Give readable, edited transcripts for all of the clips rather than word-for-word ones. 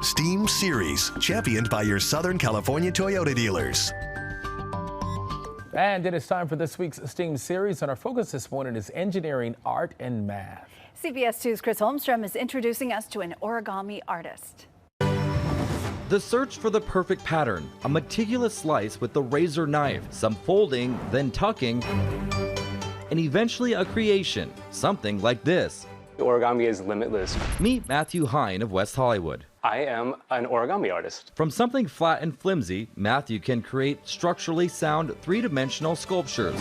STEAM Series, championed by your Southern California Toyota dealers. And it is time for this week's STEAM Series, and our focus this morning is engineering, art, and math. CBS 2's Chris Holmstrom is introducing us to an origami artist. The search for the perfect pattern, a meticulous slice with the razor knife, some folding, then tucking, and eventually a creation, something like this. Origami is limitless. Meet Matthew Hine of West Hollywood. I am an origami artist. From something flat and flimsy, Matthew can create structurally sound three-dimensional sculptures.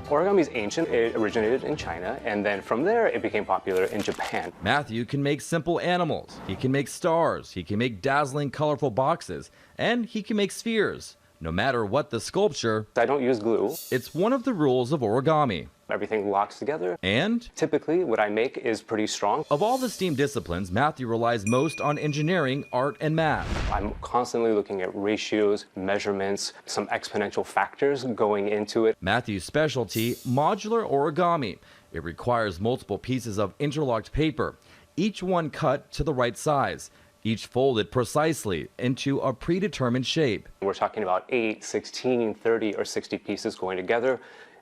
Origami is ancient. It originated in China, and then from there it became popular in Japan. Matthew can make simple animals, he can make stars, he can make dazzling colorful boxes, and he can make spheres. No matter what the sculpture, I don't use glue. It's one of the rules of origami. Everything locks together. And typically what I make is pretty strong. Of all the STEAM disciplines, Matthew relies most on engineering, art, and math. I'm constantly looking at ratios, measurements, some exponential factors going into it. Matthew's specialty, modular origami. It requires multiple pieces of interlocked paper, each one cut to the right size, each folded precisely into a predetermined shape. We're talking about 8, 16, 30, or 60 pieces going together.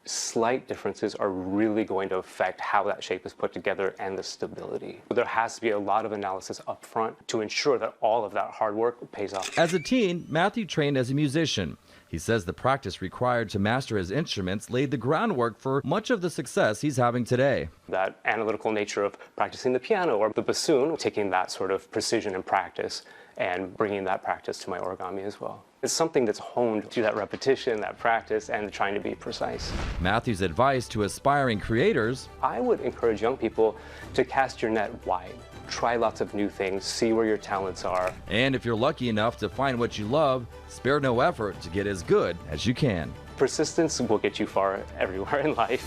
Slight differences are really going to affect how that shape is put together and the stability. There has to be a lot of analysis up front to ensure that all of that hard work pays off. As a teen, Matthew trained as a musician. He says the practice required to master his instruments laid the groundwork for much of the success he's having today. That analytical nature of practicing the piano or the bassoon, taking that sort of precision and practice and bringing that practice to my origami as well. It's something that's honed through that repetition, that practice, and trying to be precise. Matthew's advice to aspiring creators: I would encourage young people to cast your net wide. Try lots of new things, see where your talents are. And if you're lucky enough to find what you love, spare no effort to get as good as you can. Persistence will get you far everywhere in life.